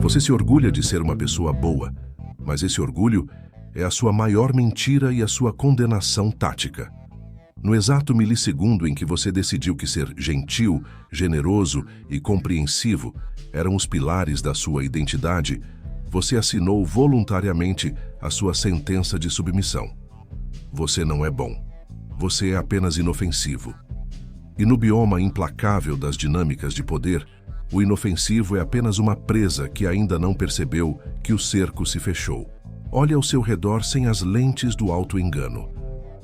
Você se orgulha de ser uma pessoa boa, mas esse orgulho é a sua maior mentira e a sua condenação tática. No exato milissegundo em que você decidiu que ser gentil, generoso e compreensivo eram os pilares da sua identidade, você assinou voluntariamente a sua sentença de submissão. Você não é bom. Você é apenas inofensivo. E no bioma implacável das dinâmicas de poder, o inofensivo é apenas uma presa que ainda não percebeu que o cerco se fechou. Olhe ao seu redor sem as lentes do auto-engano.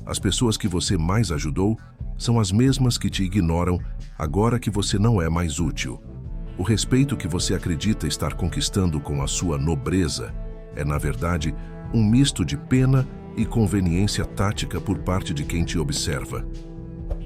As pessoas que você mais ajudou são as mesmas que te ignoram agora que você não é mais útil. O respeito que você acredita estar conquistando com a sua nobreza é, na verdade, um misto de pena e conveniência tática por parte de quem te observa.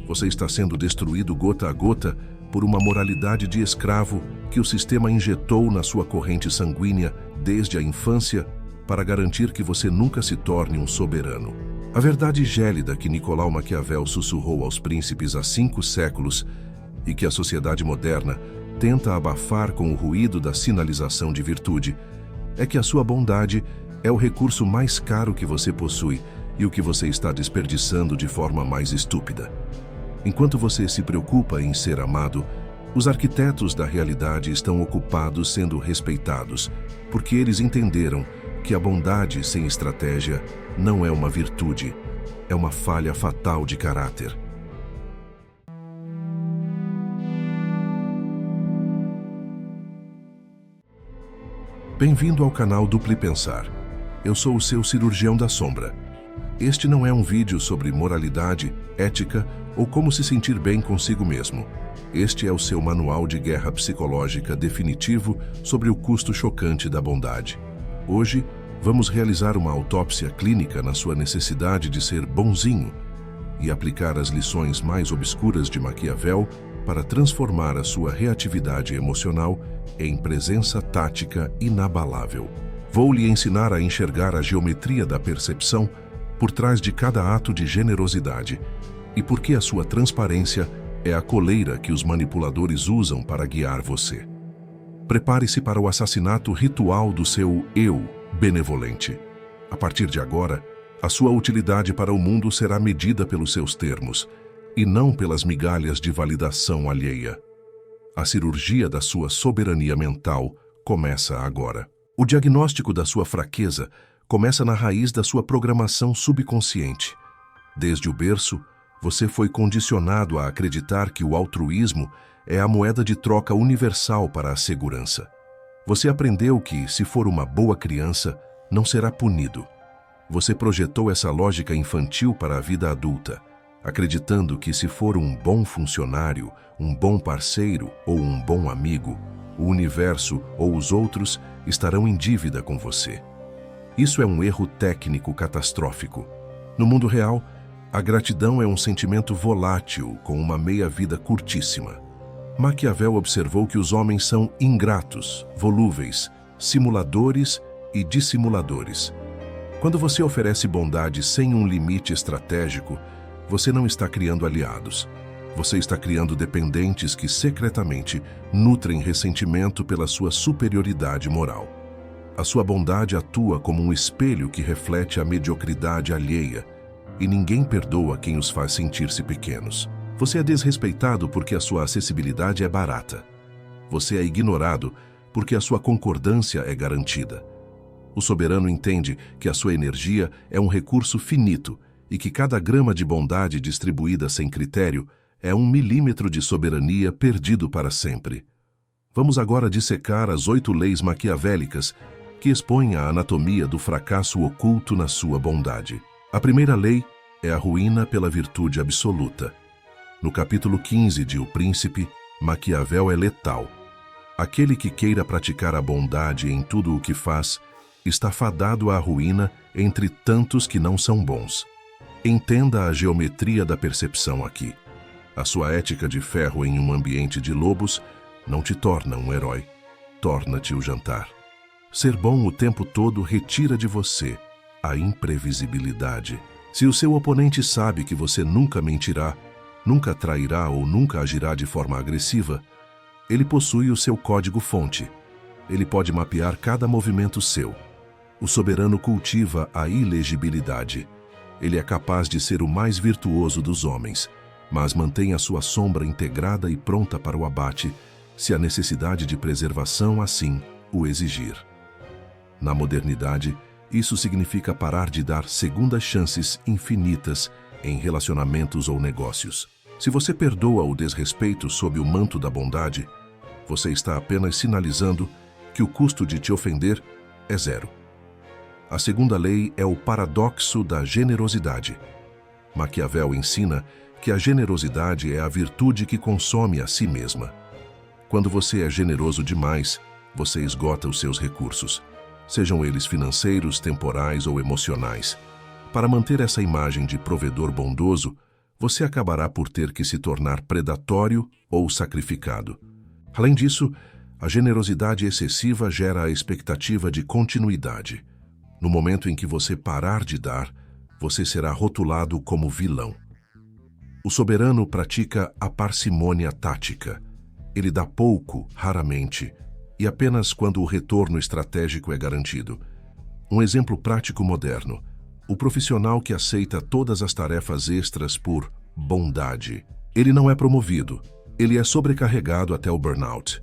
Você está sendo destruído gota a gota por uma moralidade de escravo que o sistema injetou na sua corrente sanguínea desde a infância para garantir que você nunca se torne um soberano. A verdade gélida que Nicolau Maquiavel sussurrou aos príncipes há 5 séculos e que a sociedade moderna tenta abafar com o ruído da sinalização de virtude é que a sua bondade é o recurso mais caro que você possui e o que você está desperdiçando de forma mais estúpida. Enquanto você se preocupa em ser amado, os arquitetos da realidade estão ocupados sendo respeitados, porque eles entenderam que a bondade sem estratégia não é uma virtude, é uma falha fatal de caráter. Bem-vindo ao canal Dupli Pensar. Eu sou o seu cirurgião da sombra. Este não é um vídeo sobre moralidade, ética ou como se sentir bem consigo mesmo. Este é o seu manual de guerra psicológica definitivo sobre o custo chocante da bondade. Hoje, vamos realizar uma autópsia clínica na sua necessidade de ser bonzinho e aplicar as lições mais obscuras de Maquiavel para transformar a sua reatividade emocional em presença tática inabalável. Vou lhe ensinar a enxergar a geometria da percepção por trás de cada ato de generosidade e por que a sua transparência é a coleira que os manipuladores usam para guiar você. Prepare-se para o assassinato ritual do seu eu benevolente. A partir de agora, a sua utilidade para o mundo será medida pelos seus termos e não pelas migalhas de validação alheia. A cirurgia da sua soberania mental começa agora. O diagnóstico da sua fraqueza começa na raiz da sua programação subconsciente. Desde o berço, você foi condicionado a acreditar que o altruísmo é a moeda de troca universal para a segurança. Você aprendeu que, se for uma boa criança, não será punido. Você projetou essa lógica infantil para a vida adulta, acreditando que se for um bom funcionário, um bom parceiro ou um bom amigo, o universo ou os outros estarão em dívida com você. Isso é um erro técnico catastrófico. No mundo real, a gratidão é um sentimento volátil com uma meia-vida curtíssima. Maquiavel observou que os homens são ingratos, volúveis, simuladores e dissimuladores. Quando você oferece bondade sem um limite estratégico, você não está criando aliados. Você está criando dependentes que secretamente nutrem ressentimento pela sua superioridade moral. A sua bondade atua como um espelho que reflete a mediocridade alheia, e ninguém perdoa quem os faz sentir-se pequenos. Você é desrespeitado porque a sua acessibilidade é barata. Você é ignorado porque a sua concordância é garantida. O soberano entende que a sua energia é um recurso finito e que cada grama de bondade distribuída sem critério é 1 milímetro de soberania perdido para sempre. Vamos agora dissecar as 8 leis maquiavélicas que expõem a anatomia do fracasso oculto na sua bondade. A primeira lei é a ruína pela virtude absoluta. No capítulo 15 de O Príncipe, Maquiavel é letal. Aquele que queira praticar a bondade em tudo o que faz, está fadado à ruína entre tantos que não são bons. Entenda a geometria da percepção aqui. A sua ética de ferro em um ambiente de lobos não te torna um herói, torna-te o jantar. Ser bom o tempo todo retira de você a imprevisibilidade. Se o seu oponente sabe que você nunca mentirá, nunca trairá ou nunca agirá de forma agressiva, ele possui o seu código-fonte. Ele pode mapear cada movimento seu. O soberano cultiva a ilegibilidade. Ele é capaz de ser o mais virtuoso dos homens, mas mantém a sua sombra integrada e pronta para o abate, se a necessidade de preservação assim o exigir. Na modernidade, isso significa parar de dar segundas chances infinitas em relacionamentos ou negócios. Se você perdoa o desrespeito sob o manto da bondade, você está apenas sinalizando que o custo de te ofender é zero. A segunda lei é o paradoxo da generosidade. Maquiavel ensina que a generosidade é a virtude que consome a si mesma. Quando você é generoso demais, você esgota os seus recursos, sejam eles financeiros, temporais ou emocionais. Para manter essa imagem de provedor bondoso, você acabará por ter que se tornar predatório ou sacrificado. Além disso, a generosidade excessiva gera a expectativa de continuidade. No momento em que você parar de dar, você será rotulado como vilão. O soberano pratica a parcimônia tática. Ele dá pouco, raramente, e apenas quando o retorno estratégico é garantido. Um exemplo prático moderno: o profissional que aceita todas as tarefas extras por bondade. Ele não é promovido, ele é sobrecarregado até o burnout.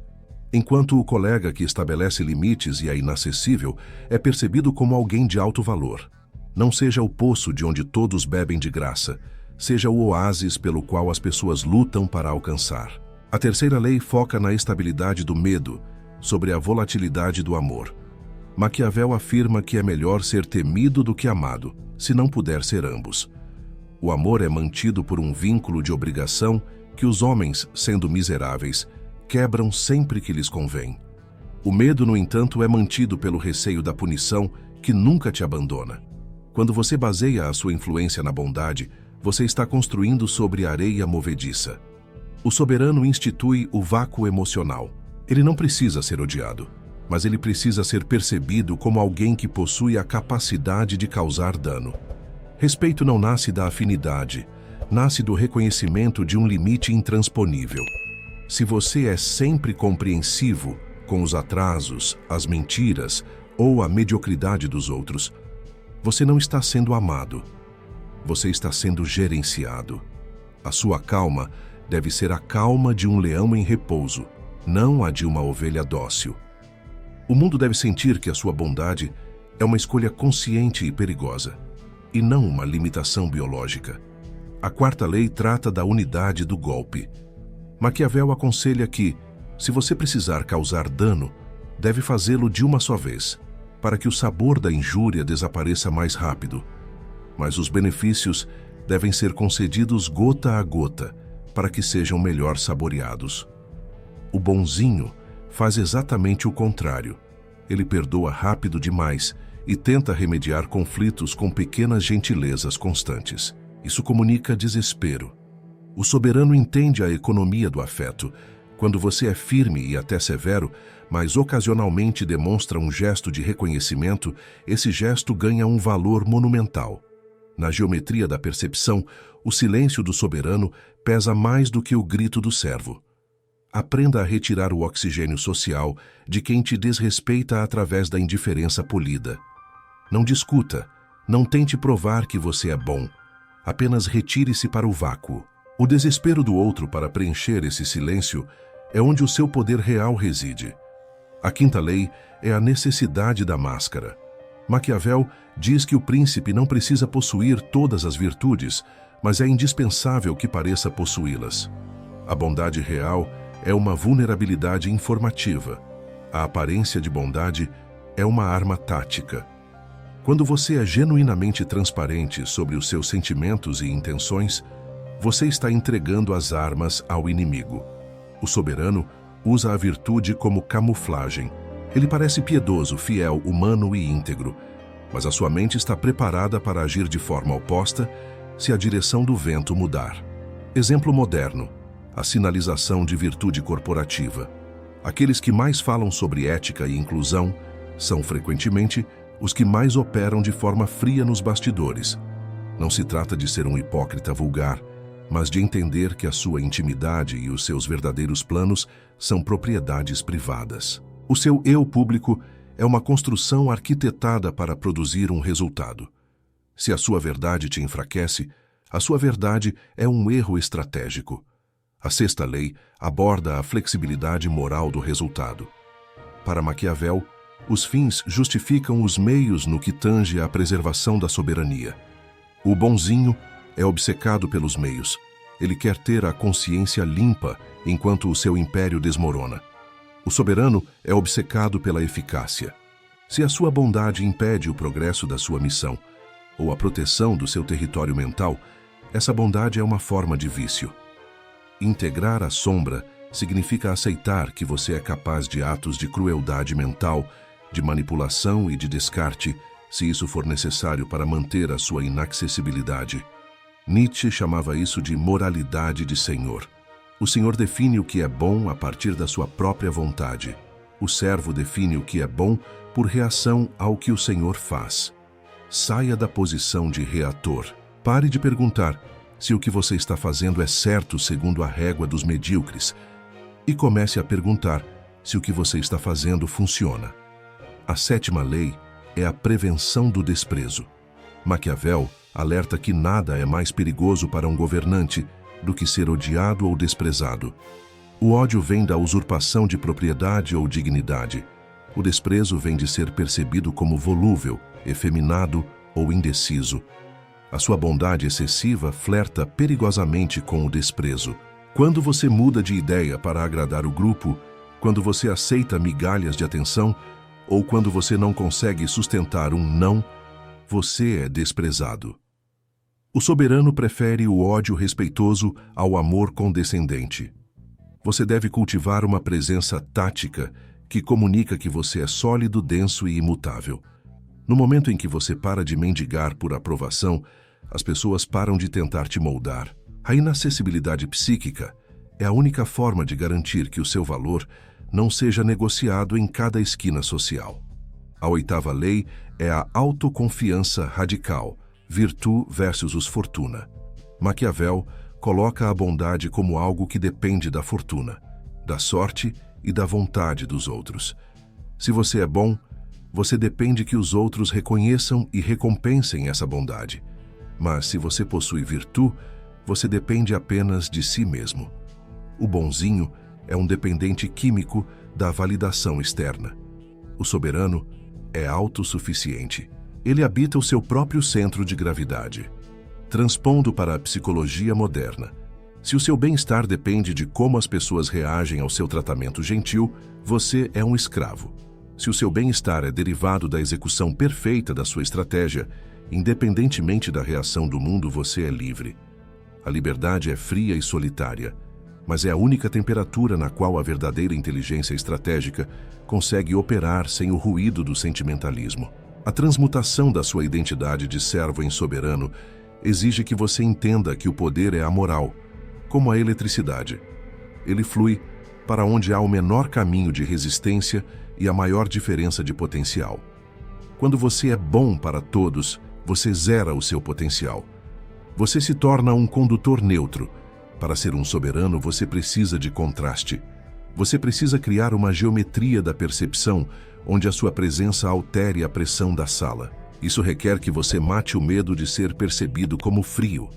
Enquanto o colega que estabelece limites e é inacessível é percebido como alguém de alto valor. Não seja o poço de onde todos bebem de graça, seja o oásis pelo qual as pessoas lutam para alcançar. A terceira lei foca na estabilidade do medo, sobre a volatilidade do amor. Maquiavel afirma que é melhor ser temido do que amado, se não puder ser ambos. O amor é mantido por um vínculo de obrigação que os homens, sendo miseráveis, quebram sempre que lhes convém. O medo, no entanto, é mantido pelo receio da punição que nunca te abandona. Quando você baseia a sua influência na bondade, você está construindo sobre areia movediça. O soberano institui o vácuo emocional. Ele não precisa ser odiado, mas ele precisa ser percebido como alguém que possui a capacidade de causar dano. Respeito não nasce da afinidade, nasce do reconhecimento de um limite intransponível. Se você é sempre compreensivo com os atrasos, as mentiras ou a mediocridade dos outros, você não está sendo amado. Você está sendo gerenciado. A sua calma deve ser a calma de um leão em repouso, não a de uma ovelha dócil. O mundo deve sentir que a sua bondade é uma escolha consciente e perigosa, e não uma limitação biológica. A quarta lei trata da unidade do golpe. Maquiavel aconselha que, se você precisar causar dano, deve fazê-lo de uma só vez, para que o sabor da injúria desapareça mais rápido. Mas os benefícios devem ser concedidos gota a gota, para que sejam melhor saboreados. O bonzinho faz exatamente o contrário. Ele perdoa rápido demais e tenta remediar conflitos com pequenas gentilezas constantes. Isso comunica desespero. O soberano entende a economia do afeto. Quando você é firme e até severo, mas ocasionalmente demonstra um gesto de reconhecimento, esse gesto ganha um valor monumental. Na geometria da percepção, o silêncio do soberano pesa mais do que o grito do servo. Aprenda a retirar o oxigênio social de quem te desrespeita através da indiferença polida. Não discuta, não tente provar que você é bom. Apenas retire-se para o vácuo. O desespero do outro para preencher esse silêncio é onde o seu poder real reside. A quinta lei é a necessidade da máscara. Maquiavel diz que o príncipe não precisa possuir todas as virtudes, mas é indispensável que pareça possuí-las. A bondade real é uma vulnerabilidade informativa. A aparência de bondade é uma arma tática. Quando você é genuinamente transparente sobre os seus sentimentos e intenções, você está entregando as armas ao inimigo. O soberano usa a virtude como camuflagem. Ele parece piedoso, fiel, humano e íntegro, mas a sua mente está preparada para agir de forma oposta se a direção do vento mudar. Exemplo moderno: a sinalização de virtude corporativa. Aqueles que mais falam sobre ética e inclusão são, frequentemente, os que mais operam de forma fria nos bastidores. Não se trata de ser um hipócrita vulgar, mas de entender que a sua intimidade e os seus verdadeiros planos são propriedades privadas. O seu eu público é uma construção arquitetada para produzir um resultado. Se a sua verdade te enfraquece, a sua verdade é um erro estratégico. A sexta lei aborda a flexibilidade moral do resultado. Para Maquiavel, os fins justificam os meios no que tange à preservação da soberania. O bonzinho é obcecado pelos meios. Ele quer ter a consciência limpa enquanto o seu império desmorona. O soberano é obcecado pela eficácia. Se a sua bondade impede o progresso da sua missão ou a proteção do seu território mental, essa bondade é uma forma de vício. Integrar a sombra significa aceitar que você é capaz de atos de crueldade mental, de manipulação e de descarte, se isso for necessário para manter a sua inacessibilidade. Nietzsche chamava isso de moralidade de senhor. O senhor define o que é bom a partir da sua própria vontade. O servo define o que é bom por reação ao que o senhor faz. Saia da posição de reator. Pare de perguntar se o que você está fazendo é certo segundo a régua dos medíocres e comece a perguntar se o que você está fazendo funciona. A sétima lei é a prevenção do desprezo. Maquiavel alerta que nada é mais perigoso para um governante do que ser odiado ou desprezado. O ódio vem da usurpação de propriedade ou dignidade. O desprezo vem de ser percebido como volúvel, efeminado ou indeciso. A sua bondade excessiva flerta perigosamente com o desprezo. Quando você muda de ideia para agradar o grupo, quando você aceita migalhas de atenção, ou quando você não consegue sustentar um não, você é desprezado. O soberano prefere o ódio respeitoso ao amor condescendente. Você deve cultivar uma presença tática que comunica que você é sólido, denso e imutável. No momento em que você para de mendigar por aprovação, as pessoas param de tentar te moldar. A inacessibilidade psíquica é a única forma de garantir que o seu valor não seja negociado em cada esquina social. A oitava lei é a autoconfiança radical, virtu versus os fortuna. Maquiavel coloca a bondade como algo que depende da fortuna, da sorte e da vontade dos outros. Se você é bom, você depende que os outros reconheçam e recompensem essa bondade. Mas se você possui virtu, você depende apenas de si mesmo. O bonzinho é um dependente químico da validação externa. O soberano é autossuficiente. Ele habita o seu próprio centro de gravidade. Transpondo para a psicologia moderna, se o seu bem-estar depende de como as pessoas reagem ao seu tratamento gentil, você é um escravo. Se o seu bem-estar é derivado da execução perfeita da sua estratégia, independentemente da reação do mundo, você é livre. A liberdade é fria e solitária, mas é a única temperatura na qual a verdadeira inteligência estratégica consegue operar sem o ruído do sentimentalismo. A transmutação da sua identidade de servo em soberano exige que você entenda que o poder é amoral, como a eletricidade. Ele flui para onde há o menor caminho de resistência e a maior diferença de potencial. Quando você é bom para todos, você zera o seu potencial. Você se torna um condutor neutro. Para ser um soberano, você precisa de contraste. Você precisa criar uma geometria da percepção, onde a sua presença altere a pressão da sala. Isso requer que você mate o medo de ser percebido como frio.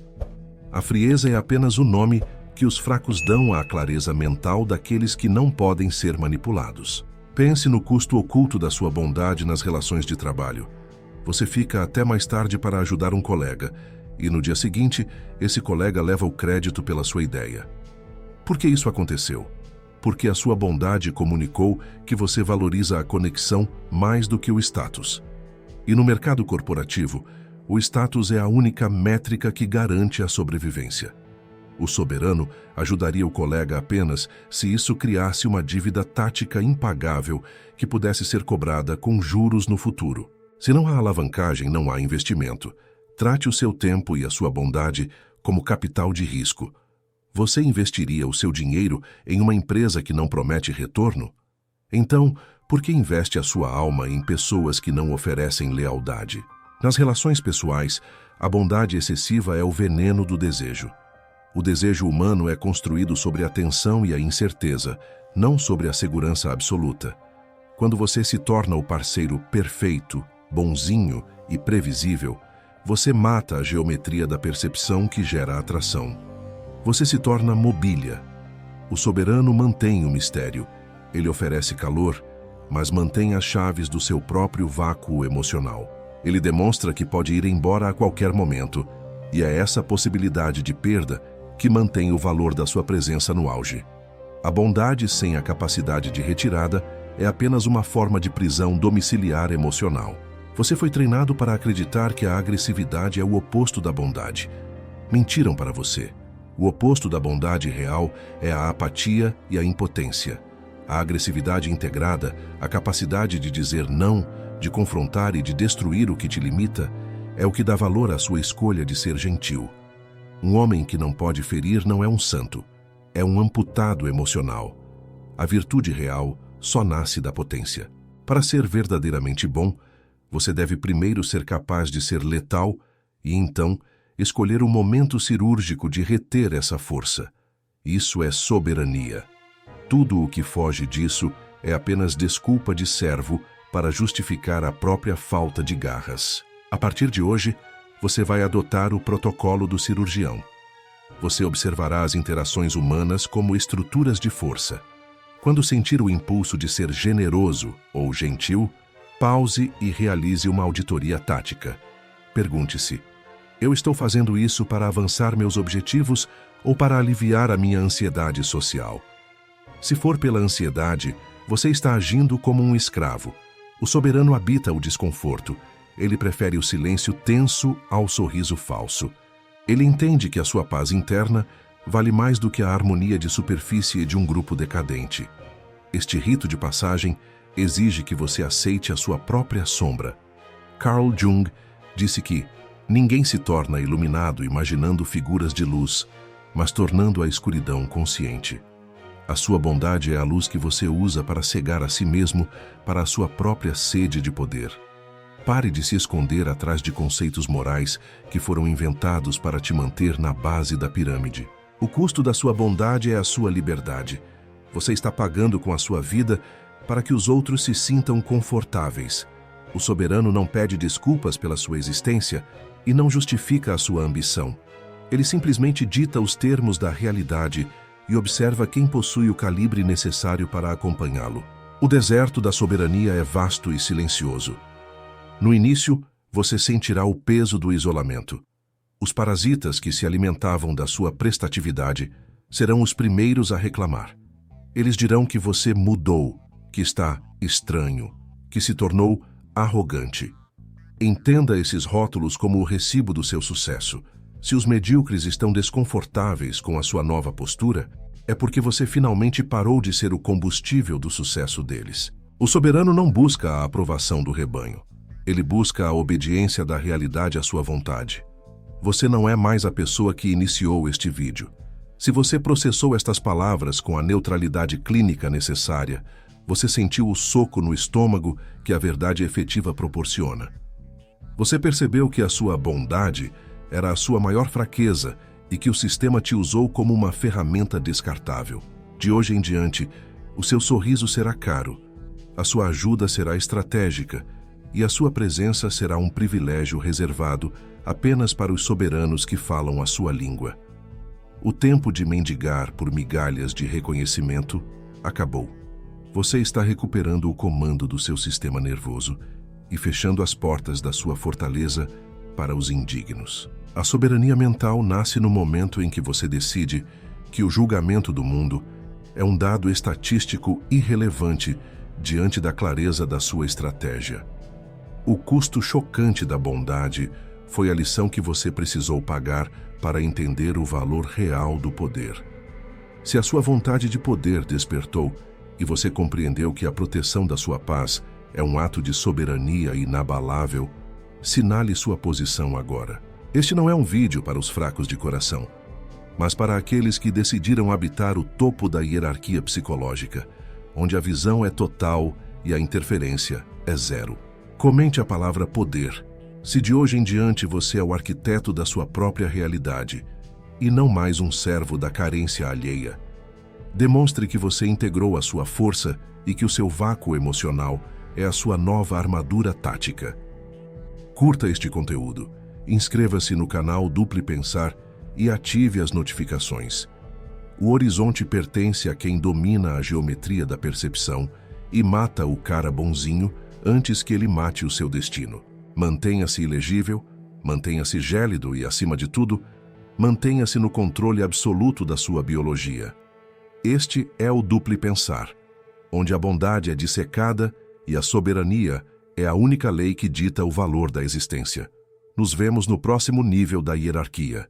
A frieza é apenas o nome que os fracos dão à clareza mental daqueles que não podem ser manipulados. Pense no custo oculto da sua bondade nas relações de trabalho. Você fica até mais tarde para ajudar um colega, e no dia seguinte, esse colega leva o crédito pela sua ideia. Por que isso aconteceu? Porque a sua bondade comunicou que você valoriza a conexão mais do que o status. E no mercado corporativo, o status é a única métrica que garante a sobrevivência. O soberano ajudaria o colega apenas se isso criasse uma dívida tática impagável que pudesse ser cobrada com juros no futuro. Se não há alavancagem, não há investimento. Trate o seu tempo e a sua bondade como capital de risco. Você investiria o seu dinheiro em uma empresa que não promete retorno? Então, por que investe a sua alma em pessoas que não oferecem lealdade? Nas relações pessoais, a bondade excessiva é o veneno do desejo. O desejo humano é construído sobre a tensão e a incerteza, não sobre a segurança absoluta. Quando você se torna o parceiro perfeito, bonzinho e previsível, você mata a geometria da percepção que gera atração. Você se torna mobília. O soberano mantém o mistério. Ele oferece calor, mas mantém as chaves do seu próprio vácuo emocional. Ele demonstra que pode ir embora a qualquer momento, e é essa possibilidade de perda que mantém o valor da sua presença no auge. A bondade sem a capacidade de retirada é apenas uma forma de prisão domiciliar emocional. Você foi treinado para acreditar que a agressividade é o oposto da bondade. Mentiram para você. O oposto da bondade real é a apatia e a impotência. A agressividade integrada, a capacidade de dizer não, de confrontar e de destruir o que te limita, é o que dá valor à sua escolha de ser gentil. Um homem que não pode ferir não é um santo, é um amputado emocional. A virtude real só nasce da potência. Para ser verdadeiramente bom, você deve primeiro ser capaz de ser letal e, então, escolher o momento cirúrgico de reter essa força. Isso é soberania. Tudo o que foge disso é apenas desculpa de servo para justificar a própria falta de garras. A partir de hoje, você vai adotar o protocolo do cirurgião. Você observará as interações humanas como estruturas de força. Quando sentir o impulso de ser generoso ou gentil, pause e realize uma auditoria tática. Pergunte-se: eu estou fazendo isso para avançar meus objetivos ou para aliviar a minha ansiedade social? Se for pela ansiedade, você está agindo como um escravo. O soberano habita o desconforto. Ele prefere o silêncio tenso ao sorriso falso. Ele entende que a sua paz interna vale mais do que a harmonia de superfície de um grupo decadente. Este rito de passagem exige que você aceite a sua própria sombra. Carl Jung disse que ninguém se torna iluminado imaginando figuras de luz, mas tornando a escuridão consciente. A sua bondade é a luz que você usa para cegar a si mesmo para a sua própria sede de poder. Pare de se esconder atrás de conceitos morais que foram inventados para te manter na base da pirâmide. O custo da sua bondade é a sua liberdade. Você está pagando com a sua vida para que os outros se sintam confortáveis. O soberano não pede desculpas pela sua existência e não justifica a sua ambição. Ele simplesmente dita os termos da realidade e observa quem possui o calibre necessário para acompanhá-lo. O deserto da soberania é vasto e silencioso. No início, você sentirá o peso do isolamento. Os parasitas que se alimentavam da sua prestatividade serão os primeiros a reclamar. Eles dirão que você mudou, que está estranho, que se tornou arrogante. Entenda esses rótulos como o recibo do seu sucesso. Se os medíocres estão desconfortáveis com a sua nova postura, é porque você finalmente parou de ser o combustível do sucesso deles. O soberano não busca a aprovação do rebanho. Ele busca a obediência da realidade à sua vontade. Você não é mais a pessoa que iniciou este vídeo. Se você processou estas palavras com a neutralidade clínica necessária, você sentiu o soco no estômago que a verdade efetiva proporciona. Você percebeu que a sua bondade era a sua maior fraqueza e que o sistema te usou como uma ferramenta descartável. De hoje em diante, o seu sorriso será caro, a sua ajuda será estratégica e a sua presença será um privilégio reservado apenas para os soberanos que falam a sua língua. O tempo de mendigar por migalhas de reconhecimento acabou. Você está recuperando o comando do seu sistema nervoso e fechando as portas da sua fortaleza para os indignos. A soberania mental nasce no momento em que você decide que o julgamento do mundo é um dado estatístico irrelevante diante da clareza da sua estratégia. O custo chocante da bondade foi a lição que você precisou pagar para entender o valor real do poder. Se a sua vontade de poder despertou e você compreendeu que a proteção da sua paz é um ato de soberania inabalável, sinale sua posição agora. Este não é um vídeo para os fracos de coração, mas para aqueles que decidiram habitar o topo da hierarquia psicológica, onde a visão é total e a interferência é zero. Comente a palavra poder, se de hoje em diante você é o arquiteto da sua própria realidade e não mais um servo da carência alheia. Demonstre que você integrou a sua força e que o seu vácuo emocional é a sua nova armadura tática. Curta este conteúdo, inscreva-se no canal Dupli Pensar e ative as notificações. O horizonte pertence a quem domina a geometria da percepção e mata o cara bonzinho antes que ele mate o seu destino. Mantenha-se ilegível, mantenha-se gélido e, acima de tudo, mantenha-se no controle absoluto da sua biologia. Este é o Dupli Pensar, onde a bondade é dissecada e a soberania é a única lei que dita o valor da existência. Nos vemos no próximo nível da hierarquia.